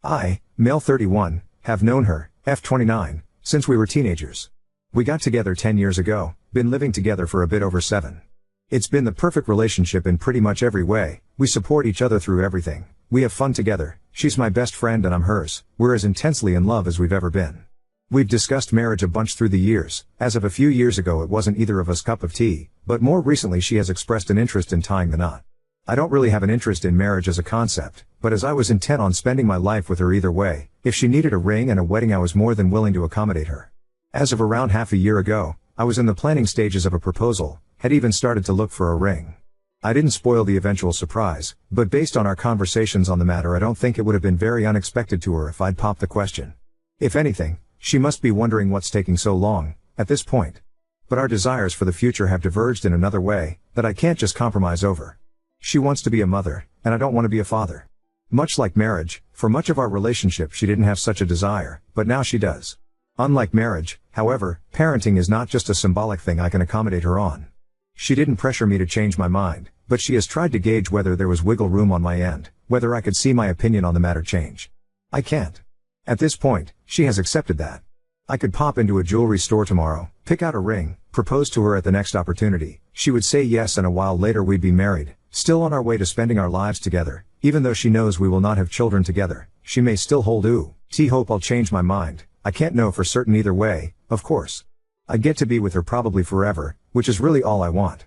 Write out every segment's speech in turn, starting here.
I, male 31, have known her, F29, since we were teenagers. We got together 10 years ago, been living together for a bit over 7. It's been the perfect relationship in pretty much every way. We support each other through everything. We have fun together. She's my best friend and I'm hers. We're as intensely in love as we've ever been. We've discussed marriage a bunch through the years. As of a few years ago it wasn't either of us cup of tea, but more recently she has expressed an interest in tying the knot. I don't really have an interest in marriage as a concept, but as I was intent on spending my life with her either way, if she needed a ring and a wedding I was more than willing to accommodate her. As of around half a year ago, I was in the planning stages of a proposal, had even started to look for a ring. I didn't spoil the eventual surprise, but based on our conversations on the matter I don't think it would have been very unexpected to her if I'd popped the question. If anything, she must be wondering what's taking so long, at this point. But our desires for the future have diverged in another way, that I can't just compromise over. She wants to be a mother, and I don't want to be a father. Much like marriage, for much of our relationship she didn't have such a desire, but now she does. Unlike marriage, however, parenting is not just a symbolic thing I can accommodate her on. She didn't pressure me to change my mind, but she has tried to gauge whether there was wiggle room on my end, whether I could see my opinion on the matter change. I can't. At this point, she has accepted that. I could pop into a jewelry store tomorrow, pick out a ring, propose to her at the next opportunity. She would say yes and a while later we'd be married, still on our way to spending our lives together. Even though she knows we will not have children together, she may still hold hope I'll change my mind. I can't know for certain either way, of course. I get to be with her probably forever, which is really all I want.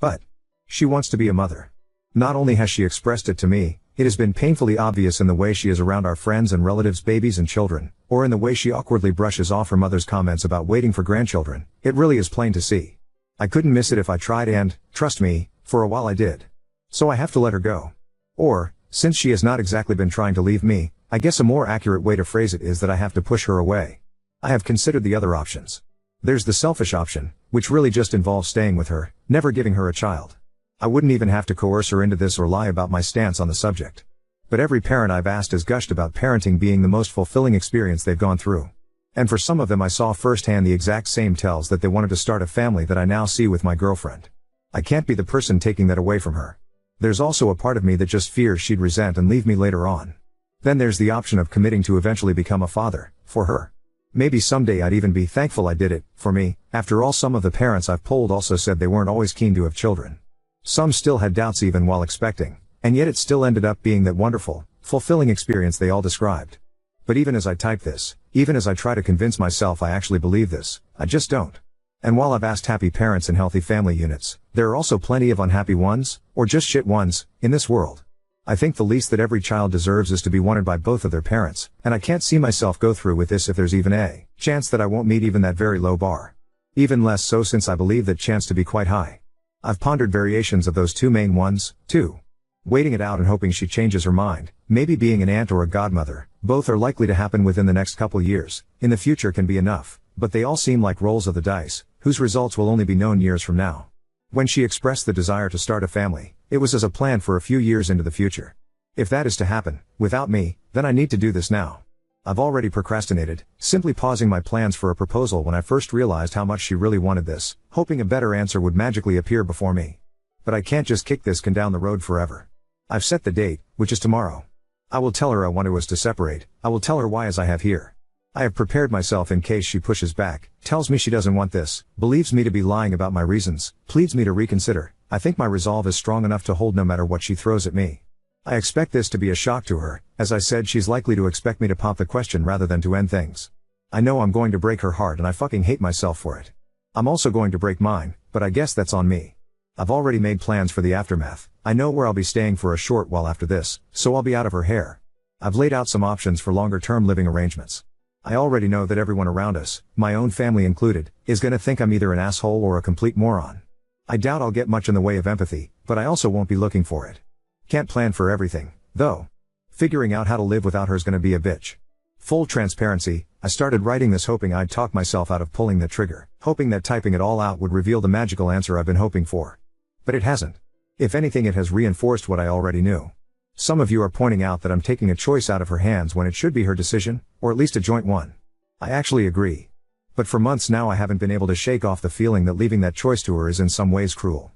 But she wants to be a mother. Not only has she expressed it to me, it has been painfully obvious in the way she is around our friends and relatives' babies and children, or in the way she awkwardly brushes off her mother's comments about waiting for grandchildren. It really is plain to see. I couldn't miss it if I tried and, trust me, for a while I did. So I have to let her go. Or, since she has not exactly been trying to leave me, I guess a more accurate way to phrase it is that I have to push her away. I have considered the other options. There's the selfish option, which really just involves staying with her, never giving her a child. I wouldn't even have to coerce her into this or lie about my stance on the subject. But every parent I've asked has gushed about parenting being the most fulfilling experience they've gone through. And for some of them I saw firsthand the exact same tells that they wanted to start a family that I now see with my girlfriend. I can't be the person taking that away from her. There's also a part of me that just fears she'd resent and leave me later on. Then there's the option of committing to eventually become a father, for her. Maybe someday I'd even be thankful I did it, for me. After all, some of the parents I've polled also said they weren't always keen to have children. Some still had doubts even while expecting, and yet it still ended up being that wonderful, fulfilling experience they all described. But even as I type this, even as I try to convince myself I actually believe this, I just don't. And while I've asked happy parents and healthy family units, there are also plenty of unhappy ones, or just shit ones, in this world. I think the least that every child deserves is to be wanted by both of their parents, and I can't see myself go through with this if there's even a chance that I won't meet even that very low bar. Even less so since I believe that chance to be quite high. I've pondered variations of those two main ones, too. Waiting it out and hoping she changes her mind, maybe being an aunt or a godmother, both are likely to happen within the next couple years. In the future can be enough, but they all seem like rolls of the dice, whose results will only be known years from now. When she expressed the desire to start a family, it was as a plan for a few years into the future. If that is to happen, without me, then I need to do this now. I've already procrastinated, simply pausing my plans for a proposal when I first realized how much she really wanted this, hoping a better answer would magically appear before me. But I can't just kick this can down the road forever. I've set the date, which is tomorrow. I will tell her I want us to separate. I will tell her why as I have here. I have prepared myself in case she pushes back, tells me she doesn't want this, believes me to be lying about my reasons, pleads me to reconsider. I think my resolve is strong enough to hold no matter what she throws at me. I expect this to be a shock to her. As I said, she's likely to expect me to pop the question rather than to end things. I know I'm going to break her heart and I fucking hate myself for it. I'm also going to break mine, but I guess that's on me. I've already made plans for the aftermath. I know where I'll be staying for a short while after this, so I'll be out of her hair. I've laid out some options for longer-term living arrangements. I already know that everyone around us, my own family included, is gonna think I'm either an asshole or a complete moron. I doubt I'll get much in the way of empathy, but I also won't be looking for it. Can't plan for everything, though. Figuring out how to live without her is gonna be a bitch. Full transparency, I started writing this hoping I'd talk myself out of pulling the trigger, hoping that typing it all out would reveal the magical answer I've been hoping for. But it hasn't. If anything, it has reinforced what I already knew. Some of you are pointing out that I'm taking a choice out of her hands when it should be her decision, or at least a joint one. I actually agree. But for months now I haven't been able to shake off the feeling that leaving that choice to her is in some ways cruel.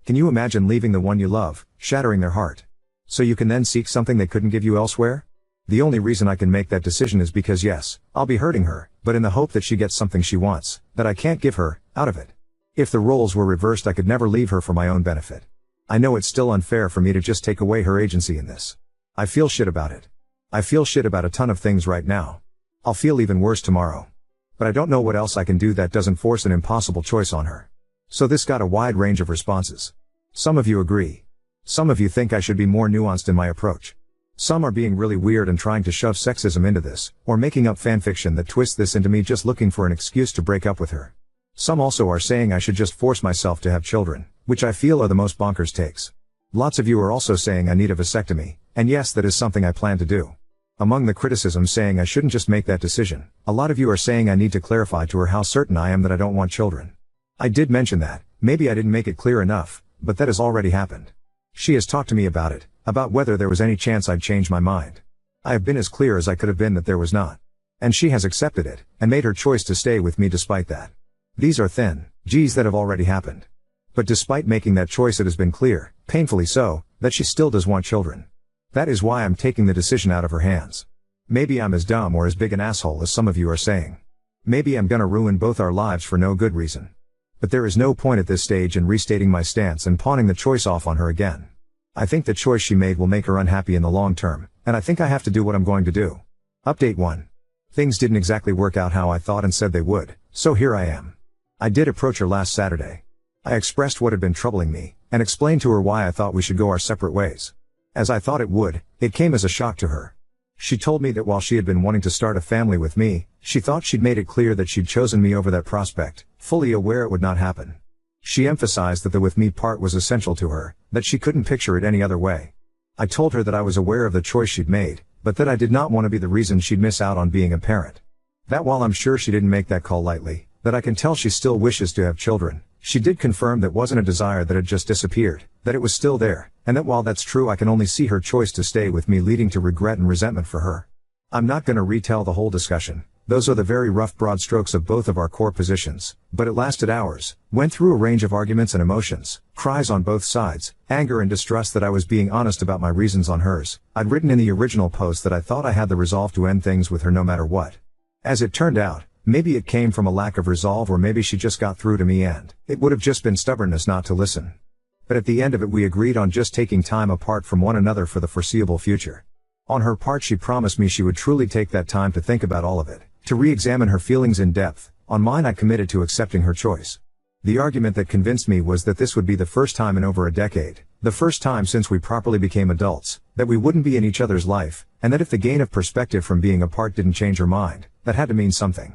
Can you imagine leaving the one you love, shattering their heart? So you can then seek something they couldn't give you elsewhere? The only reason I can make that decision is because yes, I'll be hurting her, but in the hope that she gets something she wants, that I can't give her, out of it. If the roles were reversed I could never leave her for my own benefit. I know it's still unfair for me to just take away her agency in this. I feel shit about it. I feel shit about a ton of things right now. I'll feel even worse tomorrow. But I don't know what else I can do that doesn't force an impossible choice on her. So this got a wide range of responses. Some of you agree. Some of you think I should be more nuanced in my approach. Some are being really weird and trying to shove sexism into this, or making up fanfiction that twists this into me just looking for an excuse to break up with her. Some also are saying I should just force myself to have children, which I feel are the most bonkers takes. Lots of you are also saying I need a vasectomy, and yes, that is something I plan to do. Among the criticisms saying I shouldn't just make that decision, a lot of you are saying I need to clarify to her how certain I am that I don't want children. I did mention that, maybe I didn't make it clear enough, but that has already happened. She has talked to me about it, about whether there was any chance I'd change my mind. I have been as clear as I could have been that there was not. And she has accepted it, and made her choice to stay with me despite that. These are thin G's that have already happened. But despite making that choice it has been clear, painfully so, that she still does want children. That is why I'm taking the decision out of her hands. Maybe I'm as dumb or as big an asshole as some of you are saying. Maybe I'm gonna ruin both our lives for no good reason. But there is no point at this stage in restating my stance and pawning the choice off on her again. I think the choice she made will make her unhappy in the long term, and I think I have to do what I'm going to do. Update 1. Things didn't exactly work out how I thought and said they would, so here I am. I did approach her last Saturday. I expressed what had been troubling me, and explained to her why I thought we should go our separate ways. As I thought it would, it came as a shock to her. She told me that while she had been wanting to start a family with me, she thought she'd made it clear that she'd chosen me over that prospect, fully aware it would not happen. She emphasized that the with me part was essential to her, that she couldn't picture it any other way. I told her that I was aware of the choice she'd made, but that I did not want to be the reason she'd miss out on being a parent. That while I'm sure she didn't make that call lightly, that I can tell she still wishes to have children, she did confirm that wasn't a desire that had just disappeared, that it was still there, and that while that's true I can only see her choice to stay with me leading to regret and resentment for her. I'm not gonna retell the whole discussion. Those are the very rough broad strokes of both of our core positions, but it lasted hours, went through a range of arguments and emotions, cries on both sides, anger and distrust that I was being honest about my reasons on hers. I'd written in the original post that I thought I had the resolve to end things with her no matter what. As it turned out, maybe it came from a lack of resolve or maybe she just got through to me and it would have just been stubbornness not to listen. But at the end of it we agreed on just taking time apart from one another for the foreseeable future. On her part she promised me she would truly take that time to think about all of it, to re-examine her feelings in depth. On mine I committed to accepting her choice. The argument that convinced me was that this would be the first time in over a decade, the first time since we properly became adults, that we wouldn't be in each other's life, and that if the gain of perspective from being apart didn't change her mind, that had to mean something.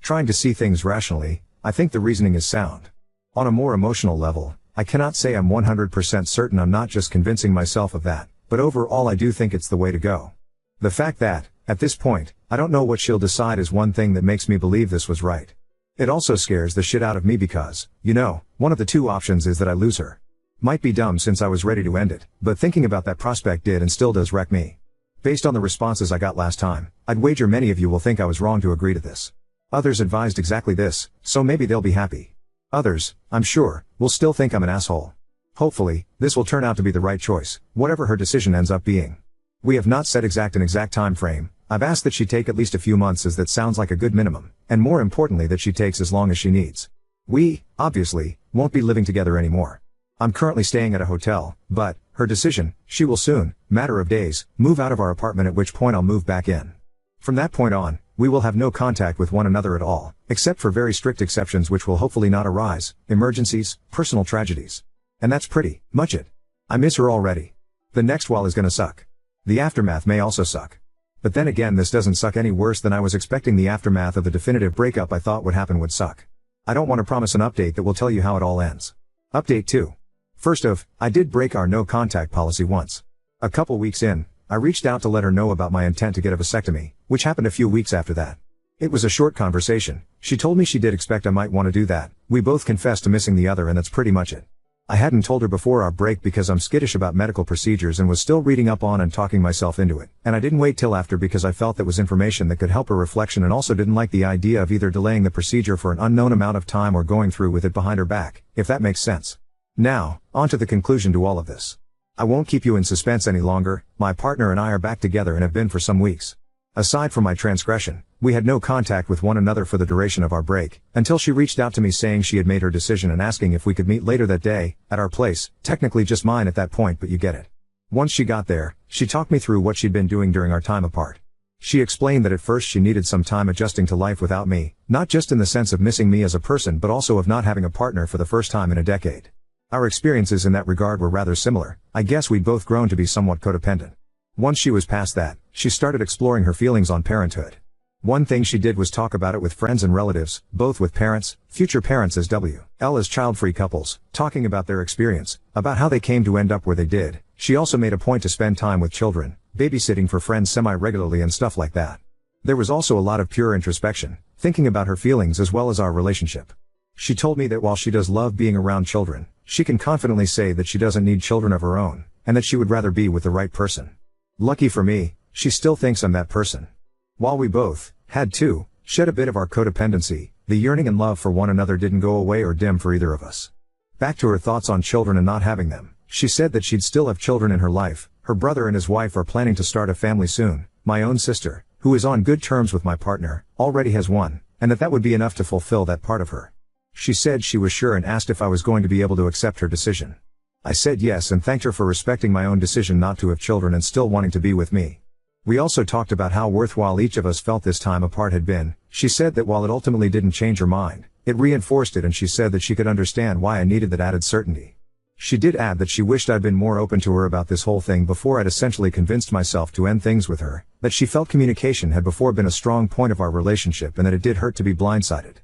Trying to see things rationally, I think the reasoning is sound. On a more emotional level, I cannot say I'm 100% certain I'm not just convincing myself of that, but overall I do think it's the way to go. The fact that, at this point, I don't know what she'll decide is one thing that makes me believe this was right. It also scares the shit out of me because, one of the two options is that I lose her. Might be dumb since I was ready to end it, but thinking about that prospect did and still does wreck me. Based on the responses I got last time, I'd wager many of you will think I was wrong to agree to this. Others advised exactly this, so maybe they'll be happy. Others, I'm sure, will still think I'm an asshole. Hopefully, this will turn out to be the right choice, whatever her decision ends up being. We have not set an exact time frame. I've asked that she take at least a few months as that sounds like a good minimum, and more importantly that she takes as long as she needs. We, obviously, won't be living together anymore. I'm currently staying at a hotel, but, her decision, she will soon, matter of days, move out of our apartment at which point I'll move back in. From that point on, we will have no contact with one another at all, except for very strict exceptions which will hopefully not arise, emergencies, personal tragedies. And that's pretty much it. I miss her already. The next while is gonna suck. The aftermath may also suck. But then again this doesn't suck any worse than I was expecting the aftermath of the definitive breakup I thought would happen would suck. I don't want to promise an update that will tell you how it all ends. Update 2. First off, I did break our no contact policy once. A couple weeks in, I reached out to let her know about my intent to get a vasectomy, which happened a few weeks after that. It was a short conversation. She told me she did expect I might want to do that. We both confessed to missing the other and that's pretty much it. I hadn't told her before our break because I'm skittish about medical procedures and was still reading up on and talking myself into it, and I didn't wait till after because I felt that was information that could help her reflection and also didn't like the idea of either delaying the procedure for an unknown amount of time or going through with it behind her back, if that makes sense. Now, on to the conclusion to all of this. I won't keep you in suspense any longer, my partner and I are back together and have been for some weeks. Aside from my transgression, we had no contact with one another for the duration of our break, until she reached out to me saying she had made her decision and asking if we could meet later that day, at our place, technically just mine at that point, but you get it. Once she got there, she talked me through what she'd been doing during our time apart. She explained that at first she needed some time adjusting to life without me, not just in the sense of missing me as a person but also of not having a partner for the first time in a decade. Our experiences in that regard were rather similar. I guess we'd both grown to be somewhat codependent. Once she was past that, she started exploring her feelings on parenthood. One thing she did was talk about it with friends and relatives, both with parents, future parents as well as child-free couples, talking about their experience, about how they came to end up where they did. She also made a point to spend time with children, babysitting for friends semi-regularly and stuff like that. There was also a lot of pure introspection, thinking about her feelings as well as our relationship. She told me that while she does love being around children, she can confidently say that she doesn't need children of her own, and that she would rather be with the right person. Lucky for me, she still thinks I'm that person. While we both had to shed a bit of our codependency, the yearning and love for one another didn't go away or dim for either of us. Back to her thoughts on children and not having them, she said that she'd still have children in her life. Her brother and his wife are planning to start a family soon. My own sister, who is on good terms with my partner, already has one, and that would be enough to fulfill that part of her. She said she was sure and asked if I was going to be able to accept her decision. I said yes and thanked her for respecting my own decision not to have children and still wanting to be with me. We also talked about how worthwhile each of us felt this time apart had been. She said that while it ultimately didn't change her mind, it reinforced it, and she said that she could understand why I needed that added certainty. She did add that she wished I'd been more open to her about this whole thing before I'd essentially convinced myself to end things with her, that she felt communication had before been a strong point of our relationship and that it did hurt to be blindsided.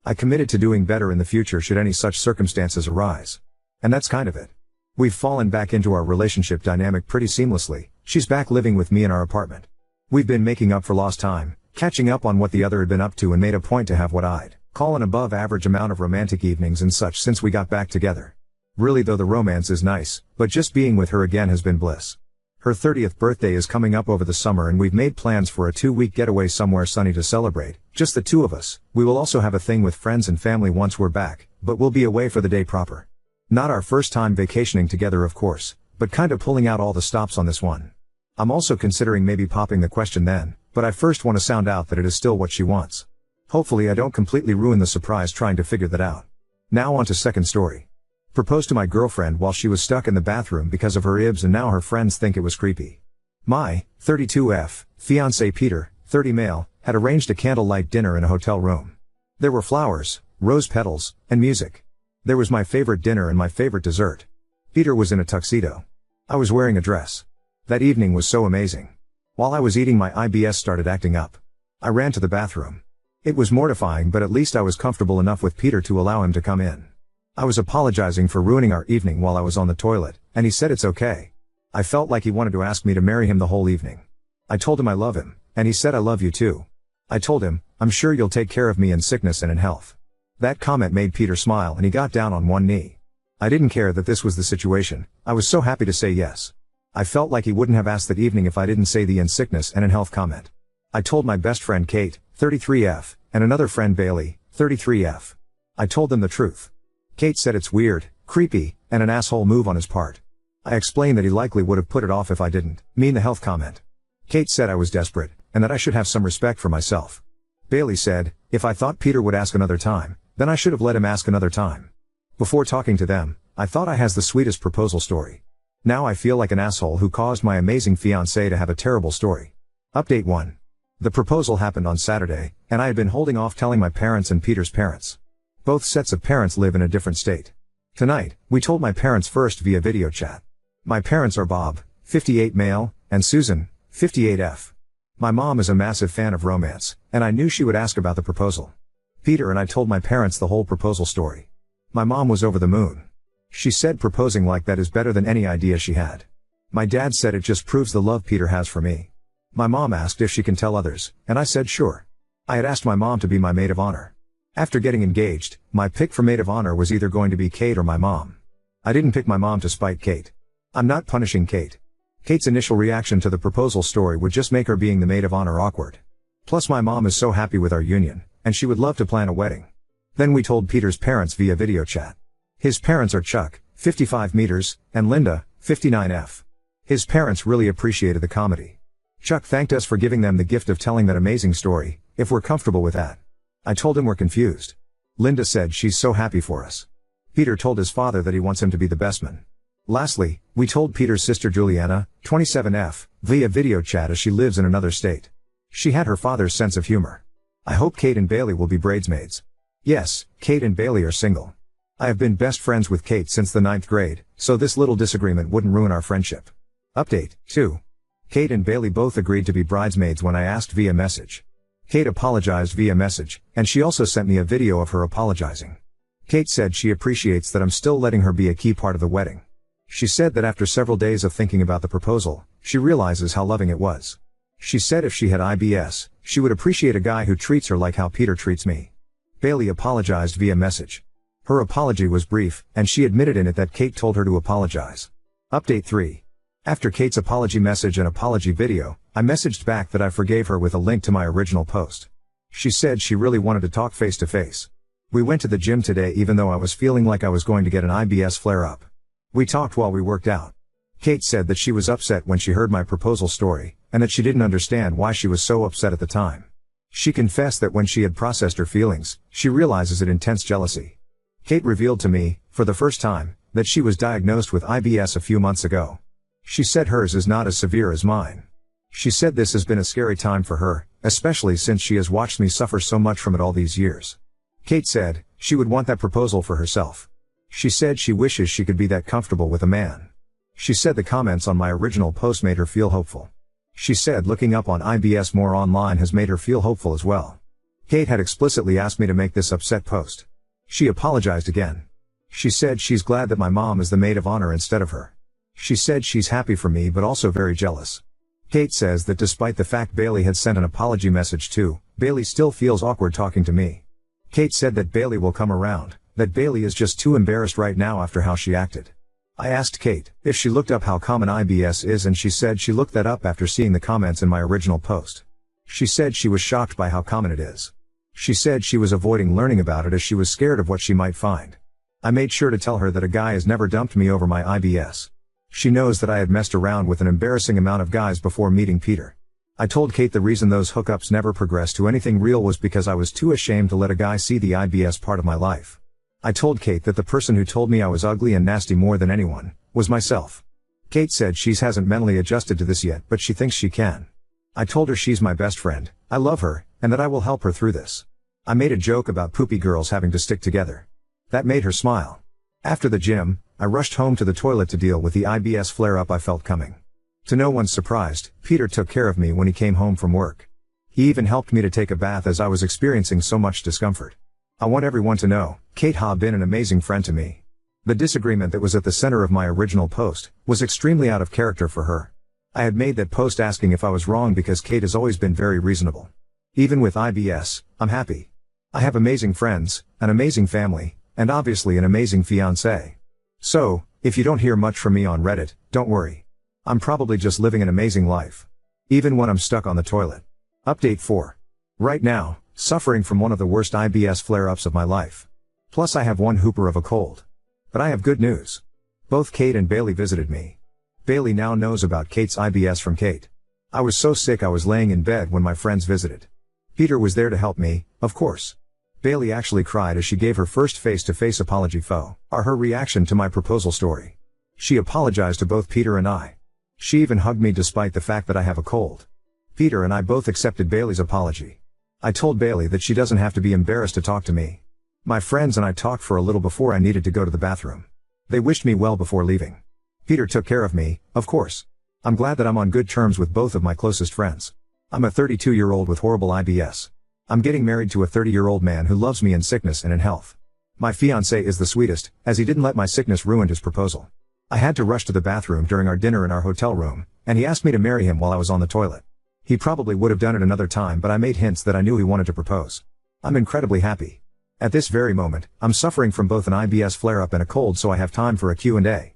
I committed to doing better in the future should any such circumstances arise. And that's kind of it. We've fallen back into our relationship dynamic pretty seamlessly. She's back living with me in our apartment. We've been making up for lost time, catching up on what the other had been up to, and made a point to have what I'd call an above average amount of romantic evenings and such since we got back together. Really though, the romance is nice, but just being with her again has been bliss. Her 30th birthday is coming up over the summer and we've made plans for a 2-week getaway somewhere sunny to celebrate, just the two of us. We will also have a thing with friends and family once we're back, but we'll be away for the day proper. Not our first time vacationing together of course, but kinda pulling out all the stops on this one. I'm also considering maybe popping the question then, but I first want to sound out that it is still what she wants. Hopefully I don't completely ruin the surprise trying to figure that out. Now on to second story. Proposed to my girlfriend while she was stuck in the bathroom because of her ibs and now her friends think it was creepy. My 32F fiancé Peter, 30 male, had arranged a candlelight dinner in a hotel room. There were flowers, rose petals, and music. There was my favorite dinner and my favorite dessert. Peter was in a tuxedo. I was wearing a dress. That evening was so amazing. While I was eating, my IBS started acting up. I ran to the bathroom. It was mortifying, but at least I was comfortable enough with Peter to allow him to come in. I was apologizing for ruining our evening while I was on the toilet, and he said it's okay. I felt like he wanted to ask me to marry him the whole evening. I told him I love him, and he said I love you too. I told him, I'm sure you'll take care of me in sickness and in health. That comment made Peter smile and he got down on one knee. I didn't care that this was the situation. I was so happy to say yes. I felt like he wouldn't have asked that evening if I didn't say the in sickness and in health comment. I told my best friend Kate, 33F, and another friend Bailey, 33F. I told them the truth. Kate said it's weird, creepy, and an asshole move on his part. I explained that he likely would have put it off if I didn't mean the health comment. Kate said I was desperate, and that I should have some respect for myself. Bailey said, if I thought Peter would ask another time, then I should have let him ask another time. Before talking to them, I thought I has the sweetest proposal story. Now I feel like an asshole who caused my amazing fiancé to have a terrible story. Update 1. The proposal happened on Saturday, and I had been holding off telling my parents and Peter's parents. Both sets of parents live in a different state. Tonight, we told my parents first via video chat. My parents are Bob, 58 male, and Susan, 58F. My mom is a massive fan of romance, and I knew she would ask about the proposal. Peter and I told my parents the whole proposal story. My mom was over the moon. She said proposing like that is better than any idea she had. My dad said it just proves the love Peter has for me. My mom asked if she can tell others, and I said sure. I had asked my mom to be my maid of honor. After getting engaged, my pick for maid of honor was either going to be Kate or my mom. I didn't pick my mom to spite Kate. I'm not punishing Kate. Kate's initial reaction to the proposal story would just make her being the maid of honor awkward. Plus my mom is so happy with our union, and she would love to plan a wedding. Then we told Peter's parents via video chat. His parents are Chuck, 55 meters, and Linda, 59F. His parents really appreciated the comedy. Chuck thanked us for giving them the gift of telling that amazing story, if we're comfortable with that. I told him we're confused. Linda said she's so happy for us. Peter told his father that he wants him to be the best man. Lastly, we told Peter's sister Juliana, 27F, via video chat as she lives in another state. She had her father's sense of humor. I hope Kate and Bailey will be bridesmaids. Yes, Kate and Bailey are single. I have been best friends with Kate since the 9th grade, so this little disagreement wouldn't ruin our friendship. Update 2. Kate and Bailey both agreed to be bridesmaids when I asked via message. Kate apologized via message, and she also sent me a video of her apologizing. Kate said she appreciates that I'm still letting her be a key part of the wedding. She said that after several days of thinking about the proposal, she realizes how loving it was. She said if she had IBS, she would appreciate a guy who treats her like how Peter treats me. Bailey apologized via message. Her apology was brief, and she admitted in it that Kate told her to apologize. Update 3. After Kate's apology message and apology video, I messaged back that I forgave her with a link to my original post. She said she really wanted to talk face to face. We went to the gym today even though I was feeling like I was going to get an IBS flare-up. We talked while we worked out. Kate said that she was upset when she heard my proposal story, and that she didn't understand why she was so upset at the time. She confessed that when she had processed her feelings, she realizes it intense jealousy. Kate revealed to me, for the first time, that she was diagnosed with IBS a few months ago. She said hers is not as severe as mine. She said this has been a scary time for her, especially since she has watched me suffer so much from it all these years. Kate said she would want that proposal for herself. She said she wishes she could be that comfortable with a man. She said the comments on my original post made her feel hopeful. She said looking up on IBS more online has made her feel hopeful as well. Kate had explicitly asked me to make this upset post. She apologized again. She said she's glad that my mom is the maid of honor instead of her. She said she's happy for me but also very jealous. Kate says that despite the fact Bailey had sent an apology message too, Bailey still feels awkward talking to me. Kate said that Bailey will come around, that Bailey is just too embarrassed right now after how she acted. I asked Kate if she looked up how common IBS is and she said she looked that up after seeing the comments in my original post. She said she was shocked by how common it is. She said she was avoiding learning about it as she was scared of what she might find. I made sure to tell her that a guy has never dumped me over my IBS. She knows that I had messed around with an embarrassing amount of guys before meeting Peter. I told Kate the reason those hookups never progressed to anything real was because I was too ashamed to let a guy see the IBS part of my life. I told Kate that the person who told me I was ugly and nasty more than anyone was myself. Kate said she hasn't mentally adjusted to this yet but she thinks she can. I told her she's my best friend, I love her, and that I will help her through this. I made a joke about poopy girls having to stick together. That made her smile. After the gym, I rushed home to the toilet to deal with the IBS flare-up I felt coming. To no one's surprise, Peter took care of me when he came home from work. He even helped me to take a bath as I was experiencing so much discomfort. I want everyone to know, Kate has been an amazing friend to me. The disagreement that was at the center of my original post was extremely out of character for her. I had made that post asking if I was wrong because Kate has always been very reasonable. Even with IBS, I'm happy. I have amazing friends, an amazing family, and obviously an amazing fiancé. So, if you don't hear much from me on Reddit, don't worry. I'm probably just living an amazing life. Even when I'm stuck on the toilet. Update 4. Right now, suffering from one of the worst IBS flare-ups of my life. Plus I have one hooper of a cold. But I have good news. Both Kate and Bailey visited me. Bailey now knows about Kate's IBS from Kate. I was so sick I was laying in bed when my friends visited. Peter was there to help me, of course. Bailey actually cried as she gave her first face-to-face apology her reaction to my proposal story. She apologized to both Peter and I. She even hugged me despite the fact that I have a cold. Peter and I both accepted Bailey's apology. I told Bailey that she doesn't have to be embarrassed to talk to me. My friends and I talked for a little before I needed to go to the bathroom. They wished me well before leaving. Peter took care of me, of course. I'm glad that I'm on good terms with both of my closest friends. I'm a 32-year-old with horrible IBS. I'm getting married to a 30-year-old man who loves me in sickness and in health. My fiancé is the sweetest, as he didn't let my sickness ruin his proposal. I had to rush to the bathroom during our dinner in our hotel room, and he asked me to marry him while I was on the toilet. He probably would have done it another time but I made hints that I knew he wanted to propose. I'm incredibly happy. At this very moment, I'm suffering from both an IBS flare-up and a cold so I have time for a Q&A.